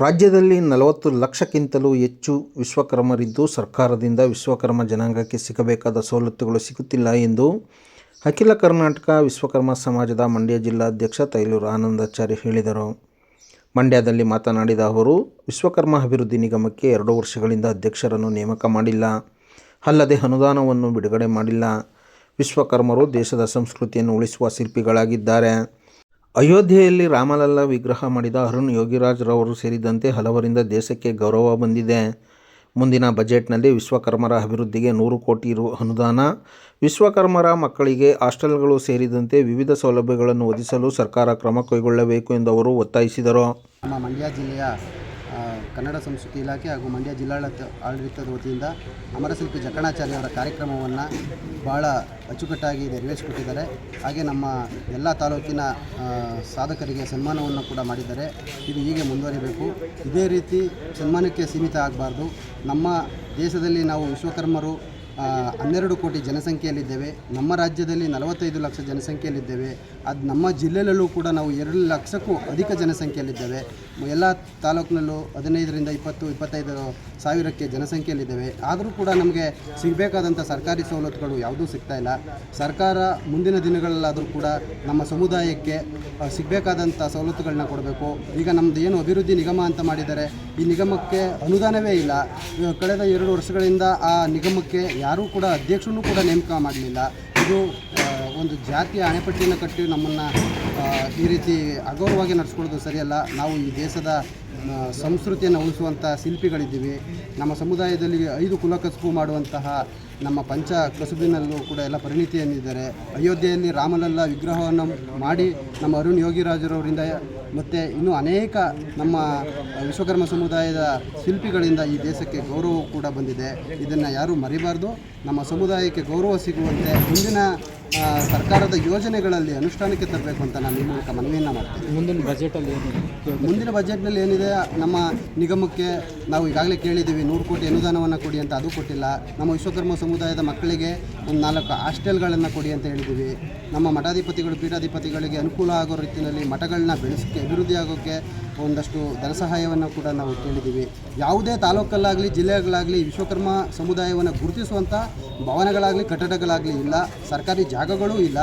ರಾಜ್ಯದಲ್ಲಿ 40 ಲಕ್ಷಕ್ಕಿಂತಲೂ ಹೆಚ್ಚು ವಿಶ್ವಕರ್ಮರಿದ್ದು ಸರ್ಕಾರದಿಂದ ವಿಶ್ವಕರ್ಮ ಜನಾಂಗಕ್ಕೆ ಸಿಗಬೇಕಾದ ಸವಲತ್ತುಗಳು ಸಿಗುತ್ತಿಲ್ಲ ಎಂದು ಅಖಿಲ ಕರ್ನಾಟಕ ವಿಶ್ವಕರ್ಮ ಸಮಾಜದ ಮಂಡ್ಯ ಜಿಲ್ಲಾಧ್ಯಕ್ಷ ತೈಲೂರು ಆನಂದಾಚಾರ್ಯ ಹೇಳಿದರು. ಮಂಡ್ಯದಲ್ಲಿ ಮಾತನಾಡಿದ ಅವರು, ವಿಶ್ವಕರ್ಮ ಅಭಿವೃದ್ಧಿ ನಿಗಮಕ್ಕೆ 2 ವರ್ಷಗಳಿಂದ ಅಧ್ಯಕ್ಷರನ್ನು ನೇಮಕ ಮಾಡಿಲ್ಲ, ಅಲ್ಲದೆ ಅನುದಾನವನ್ನು ಬಿಡುಗಡೆ ಮಾಡಿಲ್ಲ. ವಿಶ್ವಕರ್ಮರು ದೇಶದ ಸಂಸ್ಕೃತಿಯನ್ನು ಉಳಿಸುವ ಶಿಲ್ಪಿಗಳಾಗಿದ್ದಾರೆ. ಅಯೋಧ್ಯೆಯಲ್ಲಿ ರಾಮಲಲ್ಲ ವಿಗ್ರಹ ಮಾಡಿದ ಅರುಣ್ ಯೋಗಿರಾಜ್ ರವರು ಸೇರಿದಂತೆ ಹಲವರಿಂದ ದೇಶಕ್ಕೆ ಗೌರವ ಬಂದಿದೆ. ಮುಂದಿನ ಬಜೆಟ್ನಲ್ಲಿ ವಿಶ್ವಕರ್ಮರ ಅಭಿವೃದ್ಧಿಗೆ 100 ಕೋಟಿ ರು ಅನುದಾನ, ವಿಶ್ವಕರ್ಮರ ಮಕ್ಕಳಿಗೆ ಹಾಸ್ಟೆಲ್ಗಳು ಸೇರಿದಂತೆ ವಿವಿಧ ಸೌಲಭ್ಯಗಳನ್ನು ಒದಗಿಸಲು ಸರ್ಕಾರ ಕ್ರಮ ಕೈಗೊಳ್ಳಬೇಕು ಎಂದು ಅವರು ಒತ್ತಾಯಿಸಿದರು. ನಮ್ಮ ಮಂಡ್ಯ ಜಿಲ್ಲೆಯ ಕನ್ನಡ ಸಂಸ್ಕೃತಿ ಇಲಾಖೆ ಹಾಗೂ ಮಂಡ್ಯ ಜಿಲ್ಲಾಡಳಿತದ ವತಿಯಿಂದ ಅಮರಶಿಲ್ಪಿ ಜಕಣಾಚಾರ್ಯ ಅವರ ಕಾರ್ಯಕ್ರಮವನ್ನು ಭಾಳ ಅಚ್ಚುಕಟ್ಟಾಗಿ ನೆರವೇರಿಸಿಕೊಟ್ಟಿದ್ದಾರೆ. ಹಾಗೆ ನಮ್ಮ ಎಲ್ಲ ತಾಲೂಕಿನ ಸಾಧಕರಿಗೆ ಸನ್ಮಾನವನ್ನು ಕೂಡ ಮಾಡಿದ್ದಾರೆ. ಇದು ಹೀಗೆ ಮುಂದುವರಿಬೇಕು. ಇದೇ ರೀತಿ ಸನ್ಮಾನಕ್ಕೆ ಸೀಮಿತ ಆಗಬಾರ್ದು. ನಮ್ಮ ದೇಶದಲ್ಲಿ ನಾವು ವಿಶ್ವಕರ್ಮರು 12 ಕೋಟಿ ಜನಸಂಖ್ಯೆಯಲ್ಲಿದ್ದೇವೆ. ನಮ್ಮ ರಾಜ್ಯದಲ್ಲಿ 45 ಲಕ್ಷ ಜನಸಂಖ್ಯೆಯಲ್ಲಿದ್ದೇವೆ. ಅದು ನಮ್ಮ ಜಿಲ್ಲೆಯಲ್ಲೂ ಕೂಡ ನಾವು 2 ಲಕ್ಷಕ್ಕೂ ಅಧಿಕ ಜನಸಂಖ್ಯೆಯಲ್ಲಿದ್ದೇವೆ. ಎಲ್ಲ ತಾಲೂಕಿನಲ್ಲೂ 15ರಿಂದ 20-25 ಸಾವಿರಕ್ಕೆ ಜನಸಂಖ್ಯೆಯಲ್ಲಿದ್ದೇವೆ. ಆದರೂ ಕೂಡ ನಮಗೆ ಸಿಗಬೇಕಾದಂಥ ಸರ್ಕಾರಿ ಸವಲತ್ತುಗಳು ಯಾವುದೂ ಸಿಗ್ತಾಯಿಲ್ಲ. ಸರ್ಕಾರ ಮುಂದಿನ ದಿನಗಳಲ್ಲಾದರೂ ಕೂಡ ನಮ್ಮ ಸಮುದಾಯಕ್ಕೆ ಸಿಗಬೇಕಾದಂಥ ಸವಲತ್ತುಗಳನ್ನ ಕೊಡಬೇಕು. ಈಗ ನಮ್ಮದು ಏನು ಅಭಿವೃದ್ಧಿ ನಿಗಮ ಅಂತ ಮಾಡಿದ್ದಾರೆ, ಈ ನಿಗಮಕ್ಕೆ ಅನುದಾನವೇ ಇಲ್ಲ. ಕಳೆದ 2 ವರ್ಷಗಳಿಂದ ಆ ನಿಗಮಕ್ಕೆ ಯಾರೂ ಕೂಡ ಅಧ್ಯಕ್ಷನೂ ಕೂಡ ನೇಮಕ ಮಾಡಲಿಲ್ಲ. ಇದು ಒಂದು ಜಾತಿಯ ಹಣೆಪಟ್ಟಿಯನ್ನು ಕಟ್ಟಿ ನಮ್ಮನ್ನು ಈ ರೀತಿ ಅಗೌರವವಾಗಿ ನಡೆಸ್ಕೊಳ್ಳೋದು ಸರಿಯಲ್ಲ. ನಾವು ಈ ದೇಶದ ಸಂಸ್ಕೃತಿಯನ್ನು ಉಳಿಸುವಂಥ ಶಿಲ್ಪಿಗಳಿದ್ದೀವಿ. ನಮ್ಮ ಸಮುದಾಯದಲ್ಲಿ 5 ಕುಲಕಸುಬು ಮಾಡುವಂತಹ ನಮ್ಮ ಪಂಚ ಕಸುಬಿನಲ್ಲೂ ಕೂಡ ಎಲ್ಲ ಪರಿಣಿತಿಯನ್ನಿದ್ದಾರೆ. ಅಯೋಧ್ಯೆಯಲ್ಲಿ ರಾಮಲಲ್ಲ ವಿಗ್ರಹವನ್ನು ಮಾಡಿ ನಮ್ಮ ಅರುಣ್ ಯೋಗಿರಾಜರವರಿಂದ ಮತ್ತು ಇನ್ನೂ ಅನೇಕ ನಮ್ಮ ವಿಶ್ವಕರ್ಮ ಸಮುದಾಯದ ಶಿಲ್ಪಿಗಳಿಂದ ಈ ದೇಶಕ್ಕೆ ಗೌರವ ಕೂಡ ಬಂದಿದೆ. ಇದನ್ನು ಯಾರೂ ಮರಿಬಾರ್ದು. ನಮ್ಮ ಸಮುದಾಯಕ್ಕೆ ಗೌರವ ಸಿಗುವಂತೆ ಮುಂದಿನ ಸರ್ಕಾರದ ಯೋಜನೆಗಳಲ್ಲಿ ಅನುಷ್ಠಾನಕ್ಕೆ ತರಬೇಕು ಅಂತ ನಾನು ಈ ಮೂಲಕ ಮನವಿಯನ್ನು ಮಾಡ್ತೀನಿ. ಮುಂದಿನ ಬಜೆಟ್ನಲ್ಲಿ ಏನಿದೆ, ನಮ್ಮ ನಿಗಮಕ್ಕೆ ನಾವು ಈಗಾಗಲೇ ಕೇಳಿದ್ದೀವಿ 100 ಕೋಟಿ ಅನುದಾನವನ್ನು ಕೊಡಿ ಅಂತ, ಅದು ಕೊಟ್ಟಿಲ್ಲ. ನಮ್ಮ ವಿಶ್ವಕರ್ಮ ಸಮುದಾಯದ ಮಕ್ಕಳಿಗೆ ಒಂದು 4 ಹಾಸ್ಟೆಲ್ಗಳನ್ನು ಕೊಡಿ ಅಂತ ಹೇಳಿದ್ದೀವಿ. ನಮ್ಮ ಮಠಾಧಿಪತಿಗಳು ಪೀಠಾಧಿಪತಿಗಳಿಗೆ ಅನುಕೂಲ ಆಗೋ ರೀತಿಯಲ್ಲಿ ಮಠಗಳನ್ನ ಬೆಳೆಸೋಕ್ಕೆ, ಅಭಿವೃದ್ಧಿ ಆಗೋಕ್ಕೆ ಒಂದಷ್ಟು ಧನ ಸಹಾಯವನ್ನು ಕೂಡ ನಾವು ಕೇಳಿದ್ದೀವಿ. ಯಾವುದೇ ತಾಲೂಕಲ್ಲಾಗಲಿ ಜಿಲ್ಲೆಗಳಾಗಲಿ ವಿಶ್ವಕರ್ಮ ಸಮುದಾಯವನ್ನು ಗುರುತಿಸುವಂಥ ಭವನಗಳಾಗಲಿ ಕಟ್ಟಡಗಳಾಗಲಿ ಇಲ್ಲ, ಸರ್ಕಾರಿ ಜಾಗಗಳೂ ಇಲ್ಲ.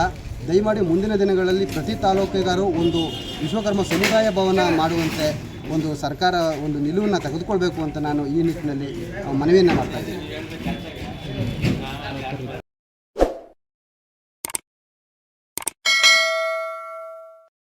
ದಯಮಾಡಿ ಮುಂದಿನ ದಿನಗಳಲ್ಲಿ ಪ್ರತಿ ತಾಲೂಕಿಗಾರು ಒಂದು ವಿಶ್ವಕರ್ಮ ಸಮುದಾಯ ಭವನ ಮಾಡುವಂತೆ ಒಂದು ಸರ್ಕಾರ ಒಂದು ನಿಲುವನ್ನು ತೆಗೆದುಕೊಳ್ಬೇಕು ಅಂತ ನಾನು ಈ ನಿಟ್ಟಿನಲ್ಲಿ ಮನವಿಯನ್ನು ಮಾಡ್ತಾಯಿದ್ದೀನಿ.